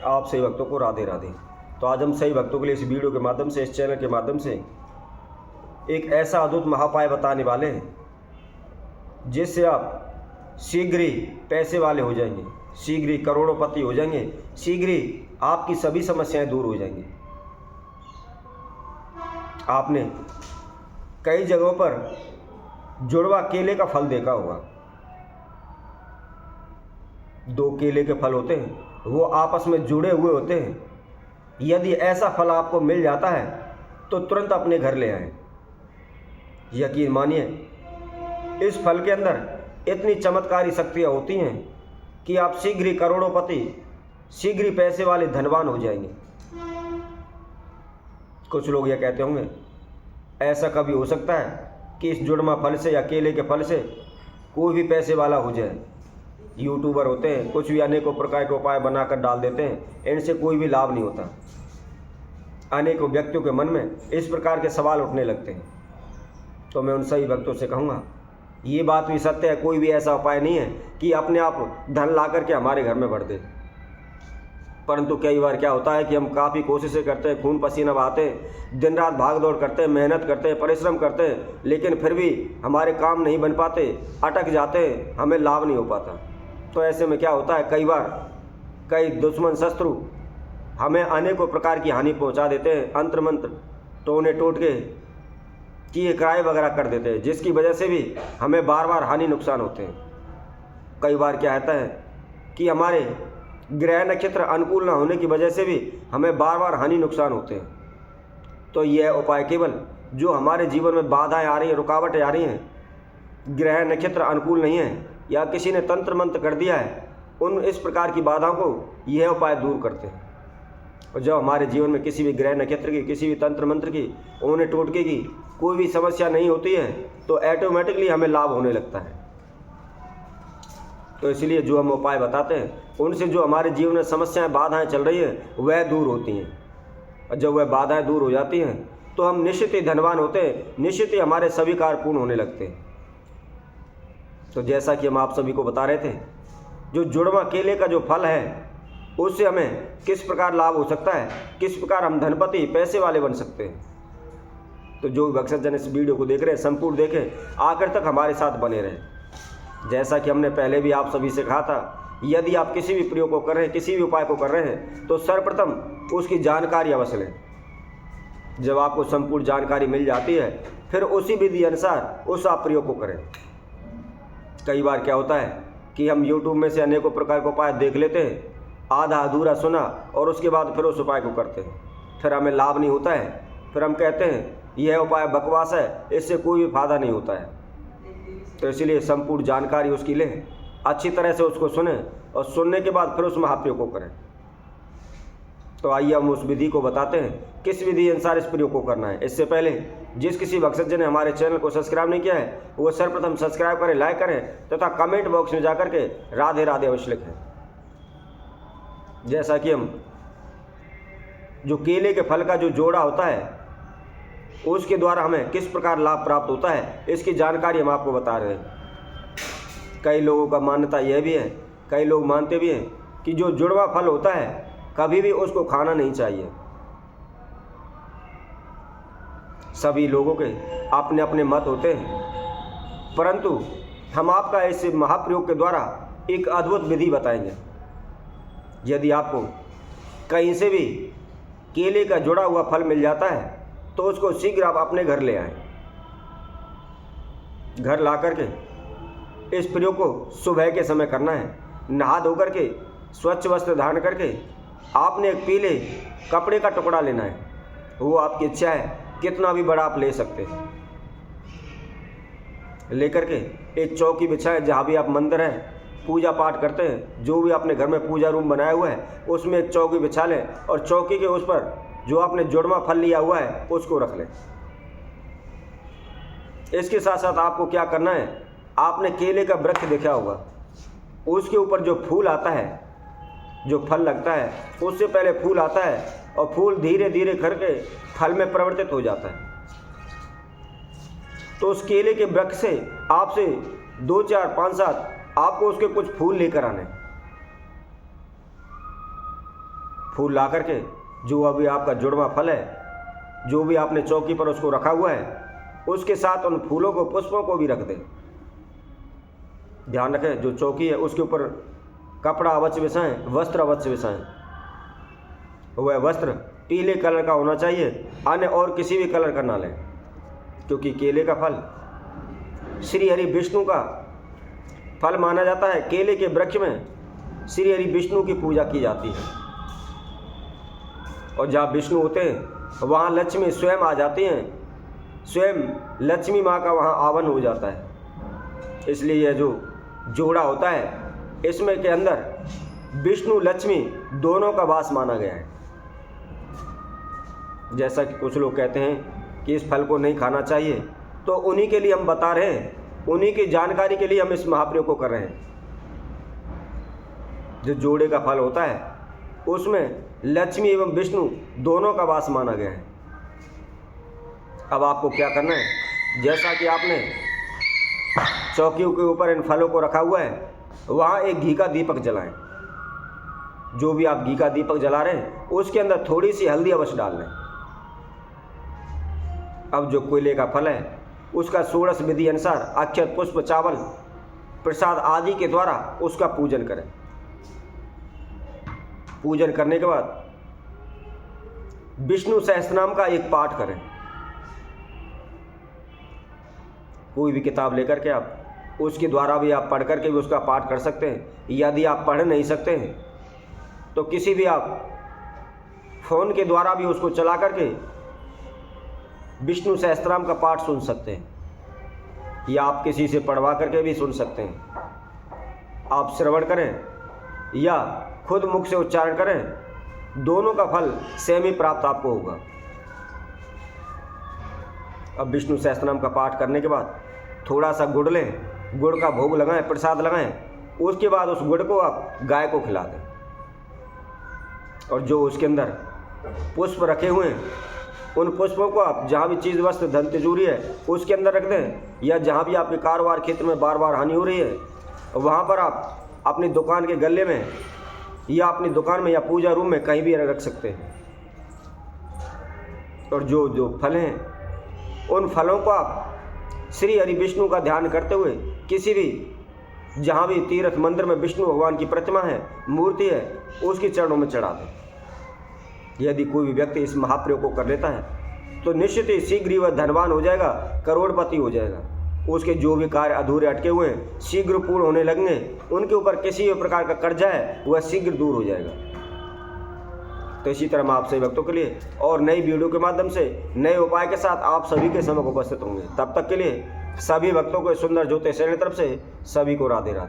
आप सही भक्तों को राधे राधे। तो आज हम सही भक्तों के लिए इस वीडियो के माध्यम से, इस चैनल के माध्यम से एक ऐसा अद्भुत महाउपाय बताने वाले हैं जिससे आप शीघ्र ही पैसे वाले हो जाएंगे, शीघ्र ही करोड़ोंपति हो जाएंगे, शीघ्र ही आपकी सभी समस्याएं दूर हो जाएंगी। आपने कई जगहों पर जुड़वा केले का फल देखा होगा। दो केले के फल होते हैं, वो आपस में जुड़े हुए होते हैं। यदि ऐसा फल आपको मिल जाता है तो तुरंत अपने घर ले आएं। यकीन मानिए, इस फल के अंदर इतनी चमत्कारी शक्तियाँ होती हैं कि आप शीघ्र ही करोड़ोंपति, शीघ्र ही पैसे वाले धनवान हो जाएंगे। कुछ लोग ये कहते होंगे, ऐसा कभी हो सकता है कि इस जुड़वा फल से या केले के फल से कोई भी पैसे वाला हो जाए? यूट्यूबर होते हैं, कुछ भी अनेकों प्रकार के उपाय बनाकर डाल देते हैं, इनसे कोई भी लाभ नहीं होता। अनेकों व्यक्तियों के मन में इस प्रकार के सवाल उठने लगते हैं। तो मैं उन सभी भक्तों से कहूँगा, ये बात भी सत्य है, कोई भी ऐसा उपाय नहीं है कि अपने आप धन ला करके हमारे घर में भर दे। परंतु कई बार क्या होता है कि हम काफ़ी कोशिशें करते हैं, खून पसीना बहाते हैं, दिन रात भाग दौड़ करते हैं, मेहनत करते हैं, परिश्रम करते हैं, लेकिन फिर भी हमारे काम नहीं बन पाते, अटक जाते हैं, हमें लाभ नहीं हो पाता। तो ऐसे में क्या होता है, कई बार कई दुश्मन शत्रु हमें अनेकों प्रकार की हानि पहुंचा देते हैं, अंतर मंत्र टोने टोटके किए कराए वगैरह कर देते हैं, जिसकी वजह से भी हमें बार बार हानि नुकसान होते हैं। कई बार क्या होता है कि हमारे ग्रह नक्षत्र अनुकूल न होने की वजह से भी हमें बार बार हानि नुकसान होते हैं। तो यह उपाय केवल जो हमारे जीवन में बाधाएं आ रही हैं, रुकावटें आ रही हैं, ग्रह नक्षत्र अनुकूल नहीं है या किसी ने तंत्र मंत्र कर दिया है, उन इस प्रकार की बाधाओं को यह उपाय दूर करते हैं। और जब हमारे जीवन में किसी भी ग्रह नक्षत्र की, किसी भी तंत्र मंत्र की, ओने टोटके की कोई भी समस्या नहीं होती है तो ऑटोमेटिकली हमें लाभ होने लगता है। तो इसलिए जो हम उपाय बताते हैं उनसे जो हमारे जीवन में समस्याएं, बाधाएं चल रही हैं वह दूर होती हैं। और जब वह बाधाएं दूर हो जाती हैं तो हम निश्चित ही धनवान होते हैं, निश्चित ही हमारे सभी कार्य पूर्ण होने लगते हैं। तो जैसा कि हम आप सभी को बता रहे थे, जो जुड़वा केले का जो फल है उससे हमें किस प्रकार लाभ हो सकता है, किस प्रकार हम धनपति, पैसे वाले बन सकते हैं। तो जो भक्तजन इस वीडियो को देख रहे हैं संपूर्ण देखें, आखिर तक हमारे साथ बने रहें। जैसा कि हमने पहले भी आप सभी से कहा था, यदि आप किसी भी प्रयोग को कर रहे हैं, किसी भी उपाय को कर रहे हैं तो सर्वप्रथम उसकी जानकारी अवश्य लें। जब आपको संपूर्ण जानकारी मिल जाती है फिर उसी विधि अनुसार उस आप प्रयोग को करें। कई बार क्या होता है कि हम YouTube में से अनेकों प्रकार के उपाय देख लेते हैं, आधा अधूरा सुना और उसके बाद फिर उस उपाय को करते हैं, फिर हमें लाभ नहीं होता है, फिर हम कहते हैं यह उपाय बकवास है, इससे कोई भी फायदा नहीं होता है। तो इसीलिए संपूर्ण जानकारी उसकी लें, अच्छी तरह से उसको सुने और सुनने के बाद फिर उस महाप्रयोग को करें। तो आइए हम उस विधि को बताते हैं, किस विधि अनुसार इस प्रयोग को करना है। इससे पहले जिस किसी भक्तजन ने हमारे चैनल को सब्सक्राइब नहीं किया है वो सर्वप्रथम सब्सक्राइब करें, लाइक करें तथा कमेंट बॉक्स में जाकर के राधे राधे अवश्य लिखें। जैसा कि हम जो केले के फल का जो जोड़ा होता है उसके द्वारा हमें किस प्रकार लाभ प्राप्त होता है, इसकी जानकारी हम आपको बता रहे हैं। कई लोगों का मान्यता यह भी है, कई लोग मानते भी हैं कि जो जुड़वा फल होता है कभी भी उसको खाना नहीं चाहिए। सभी लोगों के अपने अपने मत होते हैं, परंतु हम आपका इस महाप्रयोग के द्वारा एक अद्भुत विधि बताएंगे। यदि आपको कहीं से भी केले का जुड़ा हुआ फल मिल जाता है तो उसको शीघ्र आप अपने घर ले आएं। घर ला करके इस प्रयोग को सुबह के समय करना है। नहा धो करके स्वच्छ वस्त्र धारण करके आपने एक पीले कपड़े का टुकड़ा लेना है, वो आपकी इच्छा है, कितना भी बड़ा आप ले सकते हैं। लेकर के एक चौकी बिछाएं, जहाँ भी आप मंदिर है पूजा पाठ करते हैं, जो भी आपने घर में पूजा रूम बनाया हुआ है उसमें एक चौकी बिछा लें और चौकी के उस पर जो आपने जुड़वा फल लिया हुआ है उसको रख लें। इसके साथ साथ आपको क्या करना है, आपने केले का वृक्ष देखा होगा, उसके ऊपर जो फूल आता है, जो फल लगता है, उससे पहले फूल आता है और फूल धीरे धीरे करके फल में परिवर्तित हो जाता है। तो उस केले के वृक्ष से आपसे 2, 4, 5, 7 आपको उसके कुछ फूल लेकर आने। फूल ला करके, जो अभी आपका जुड़वा फल है, जो भी आपने चौकी पर उसको रखा हुआ है, उसके साथ उन फूलों को, पुष्पों को भी रख दें। ध्यान रखें, जो चौकी है उसके ऊपर कपड़ा अवश्य बिछाएं, वस्त्र अवश्य बिछाएं। वह वस्त्र पीले कलर का होना चाहिए, अन्य और किसी भी कलर का ना लें, क्योंकि केले का फल श्री हरि विष्णु का फल माना जाता है। केले के वृक्ष में श्री हरि विष्णु की पूजा की जाती है, और जहाँ विष्णु होते हैं वहाँ लक्ष्मी स्वयं आ जाती हैं, स्वयं लक्ष्मी माँ का वहाँ आवन हो जाता है। इसलिए यह जो जोड़ा होता है, इसमें के अंदर विष्णु लक्ष्मी दोनों का वास माना गया है। जैसा कि कुछ लोग कहते हैं कि इस फल को नहीं खाना चाहिए, तो उन्हीं के लिए हम बता रहे हैं, उन्हीं की जानकारी के लिए हम इस महाप्रयोग को कर रहे हैं। जो जोड़े का फल होता है उसमें लक्ष्मी एवं विष्णु दोनों का वास माना गया है। अब आपको क्या करना है, जैसा कि आपने चौकियों के ऊपर इन फलों को रखा हुआ है, वहाँ एक घी का दीपक जलाएं। जो भी आप घी का दीपक जला रहे हैं उसके अंदर थोड़ी सी हल्दी अवश्य डाल लें। अब जो केले का फल है उसका षोडश विधि अनुसार अक्षत, पुष्प, चावल, प्रसाद आदि के द्वारा उसका पूजन करें। पूजन करने के बाद विष्णु सहस्त्रनाम का एक पाठ करें। कोई भी किताब लेकर के आप उसके द्वारा भी आप पढ़ करके भी उसका पाठ कर सकते हैं। यदि आप पढ़ नहीं सकते हैं तो किसी भी आप फोन के द्वारा भी उसको चला करके विष्णु सहस्त्रनाम का पाठ सुन सकते हैं, या आप किसी से पढ़वा करके भी सुन सकते हैं। आप श्रवण करें या खुद मुख से उच्चारण करें, दोनों का फल सेम ही प्राप्त आपको होगा। अब विष्णु सहस्त्रनाम का पाठ करने के बाद थोड़ा सा गुड़ लें, गुड़ का भोग लगाएं, प्रसाद लगाएं। उसके बाद उस गुड़ को आप गाय को खिला दें, और जो उसके अंदर पुष्प रखे हुए हैं उन पुष्पों को आप जहाँ भी चीज़ वस्तु धन तिजोरी है उसके अंदर रख दें, या जहाँ भी आपके कारोबार क्षेत्र में बार बार हानि हो रही है वहाँ पर आप अपनी दुकान के गले में या अपनी दुकान में या पूजा रूम में कहीं भी रख सकते हैं। और जो जो फल हैं उन फलों को आप श्री हरि विष्णु का ध्यान करते हुए किसी भी जहाँ भी तीर्थ मंदिर में विष्णु भगवान की प्रतिमा है, मूर्ति है, उसके चरणों में चढ़ा दें। यदि कोई भी व्यक्ति इस महाप्रयोग को कर लेता है तो निश्चित ही शीघ्र ही वह धनवान हो जाएगा, करोड़पति हो जाएगा। उसके जो भी कार्य अधूरे अटके हुए हैं शीघ्र पूर्ण होने लगेंगे, उनके ऊपर किसी भी प्रकार का कर्जा है वह शीघ्र दूर हो जाएगा। तो इसी तरह मैं आप सभी भक्तों के लिए और नई वीडियो के माध्यम से नए उपाय के साथ आप सभी के समक्ष उपस्थित होंगे। तब तक के लिए सभी भक्तों को सुंदर ज्योतिष चैनल तरफ से सभी को राधे राधे।